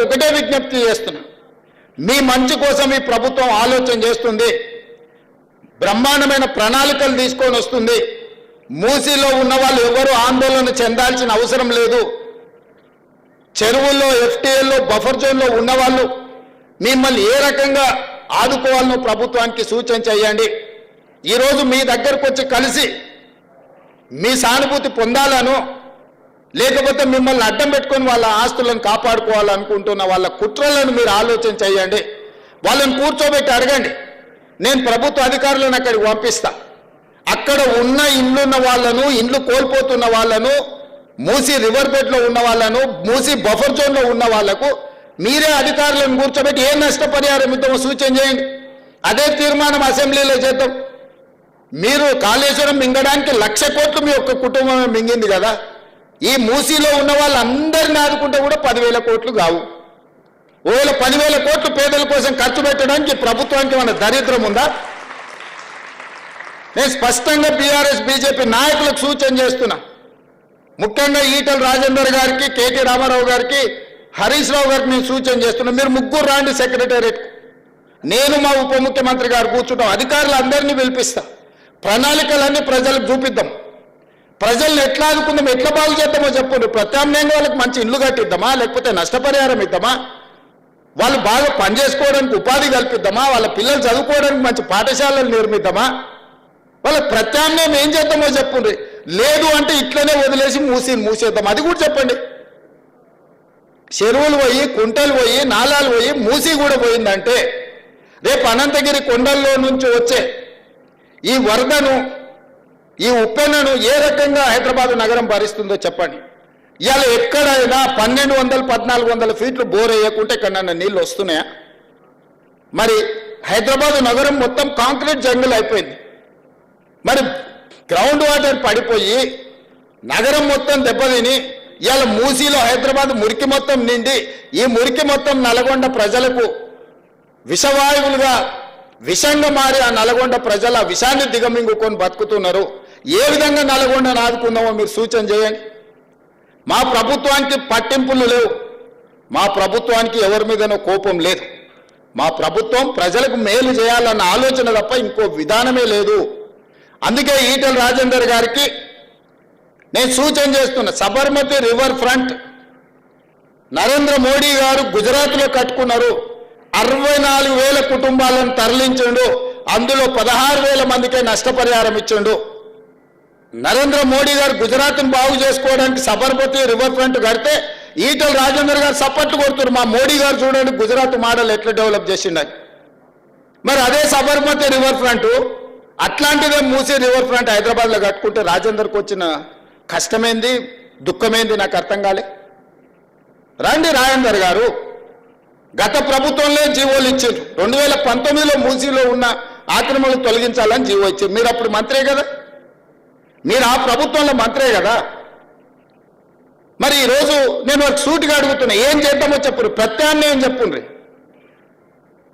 ఒకటే విజ్ఞప్తి చేస్తున్నా, మీ మంచి కోసం ఈ ప్రభుత్వం ఆలోచన చేస్తుంది, బ్రహ్మాండమైన ప్రణాళికలు తీసుకొని వస్తుంది. మూసీలో ఉన్న వాళ్ళు ఎవరు ఆందోళన చెందాల్సిన అవసరం లేదు. చెరువుల్లో, ఎఫ్టీఎల్లో, బఫర్ జోన్లో ఉన్నవాళ్ళు మిమ్మల్ని ఏ రకంగా ఆదుకోవాలనో ప్రభుత్వానికి సూచన చేయండి. ఈరోజు మీ దగ్గరకు వచ్చి కలిసి మీ సానుభూతి పొందాలను, లేకపోతే మిమ్మల్ని అడ్డం పెట్టుకొని వాళ్ళ ఆస్తులను కాపాడుకోవాలనుకుంటున్న వాళ్ళ కుట్రలను మీరు ఆలోచన చేయండి. వాళ్ళని కూర్చోబెట్టి అడగండి. నేను ప్రభుత్వ అధికారులను అక్కడికి పంపిస్తా. అక్కడ ఉన్న ఇండ్లున్న వాళ్ళను, ఇండ్లు కోల్పోతున్న వాళ్ళను, మూసీ రివర్ బెడ్లో ఉన్న వాళ్ళను, మూసీ బఫర్ జోన్లో ఉన్న వాళ్లకు మీరే అధికారులను కూర్చోబెట్టి ఏ నష్టపరిహారం ఇద్దామో సూచన చేయండి. అదే తీర్మానం అసెంబ్లీలో చేద్దాం. మీరు కాళేశ్వరం మింగడానికి 1,00,000 కోట్లు మీ ఒక్క కుటుంబమే మింగింది కదా. ఈ మూసీలో ఉన్న వాళ్ళందరినీ ఆదుకుంటే కూడా 10,000 కోట్లు కావు. ఒకవేళ 10,000 కోట్లు పేదల కోసం ఖర్చు పెట్టడానికి ప్రభుత్వానికి మన దరిద్రం ఉందా? నేను స్పష్టంగా బీఆర్ఎస్ బీజేపీ నాయకులకు సూచన చేస్తున్నా. ముఖ్యంగా ఈటల రాజేందర్ గారికి, కేటీ రామారావు గారికి, హరీష్ రావు గారికి నేను సూచన చేస్తున్నా. మీరు ముగ్గురు రాండి సెక్రటేరియట్. నేను మా ఉప ముఖ్యమంత్రి గారు కూర్చుంటాం. అధికారులు అందరినీ పిలిపిస్తా. ప్రణాళికలన్నీ ప్రజలకు చూపిద్దాం. ప్రజల్ని ఎట్లా ఆదుకుందాం, ఎట్లా బాగు చేద్దామో చెప్పండి. ప్రత్యామ్నాయంగా వాళ్ళకి మంచి ఇల్లు కట్టిద్దామా, లేకపోతే నష్టపరిహారం ఇద్దామా, వాళ్ళు బాగా పనిచేసుకోవడానికి ఉపాధి కల్పిద్దామా, వాళ్ళ పిల్లలు చదువుకోవడానికి మంచి పాఠశాలలు నిర్మిద్దామా, వాళ్ళకి ప్రత్యామ్నాయం ఏం చేద్దామో చెప్పండి. లేదు అంటే ఇట్లనే వదిలేసి మూసేద్దాం, అది కూడా చెప్పండి. చెరువులు పోయి, కుంటలు పోయి, నాలాలు పోయి, మూసి కూడా పోయిందంటే రేపు అనంతగిరి కొండల్లో నుంచి వచ్చే ఈ వరదను, ఈ ఉప్పెనను ఏ రకంగా హైదరాబాద్ నగరం భరిస్తుందో చెప్పండి. ఇవాళ ఎక్కడైనా 1200, 1400 ఫీట్లు బోర్ వేయకుంటే ఎక్కడన్నా నీళ్ళు వస్తున్నాయా? మరి హైదరాబాద్ నగరం మొత్తం కాంక్రీట్ జంగుల్ అయిపోయింది. మరి గ్రౌండ్ వాటర్ పడిపోయి నగరం మొత్తం దెబ్బతిని ఇవాళ మూసీలో హైదరాబాద్ మురికి మొత్తం నిండి ఈ మురికి మొత్తం నల్గొండ ప్రజలకు విషవాయువులుగా విషంగా మారి ఆ నల్గొండ ప్రజలు ఆ విషాన్ని దిగమింగుకొని బతుకుతున్నారు. ఏ విధంగా నల్గొండను ఆదుకుందామో మీరు సూచన చేయండి. మా ప్రభుత్వానికి పట్టింపులు లేవు. మా ప్రభుత్వానికి ఎవరి మీదనో కోపం లేదు. మా ప్రభుత్వం ప్రజలకు మేలు చేయాలన్న ఆలోచన తప్ప ఇంకో విధానమే లేదు. అందుకే ఈటల రాజేందర్ గారికి నేను సూచన చేస్తున్నా. సబర్మతి రివర్ ఫ్రంట్ నరేంద్ర మోడీ గారు గుజరాత్లో కట్టుకున్నారు. 64,000 కుటుంబాలను తరలించండు. అందులో 16,000 మందికే నష్టపరిహారం ఇచ్చిండు. నరేంద్ర మోడీ గారు గుజరాత్ను బాగు చేసుకోవడానికి సబర్మతి రివర్ ఫ్రంట్ కడితే ఈటల రాజేందర్ గారు సపోర్ట్ కొడుతున్నారు. మా మోడీ గారు చూడండి గుజరాత్ మోడల్ ఎట్లా డెవలప్ చేసిండని. మరి అదే సబర్మతి రివర్ ఫ్రంట్ అట్లాంటిదే మూసీ రివర్ ఫ్రంట్ హైదరాబాద్లో కట్టుకుంటే రాజేందర్కి వచ్చిన కష్టమేంది, దుఃఖమేంది నాకు అర్థం కాలే. రండి రాజేందర్ గారు, గత ప్రభుత్వంలో జీవోలు ఇచ్చారు. 2019లో మూసీలో ఉన్న ఆక్రమణలు తొలగించాలని జీవో ఇచ్చారు. మీరు అప్పుడు మంత్రే కదా, మీరు ఆ ప్రభుత్వంలో మంత్రే కదా. మరి ఈరోజు నేను ఒక సూటిగా అడుగుతున్నా, ఏం చేద్దామో చెప్పరు, ప్రత్యామ్నాయం చెప్పుండ్రి.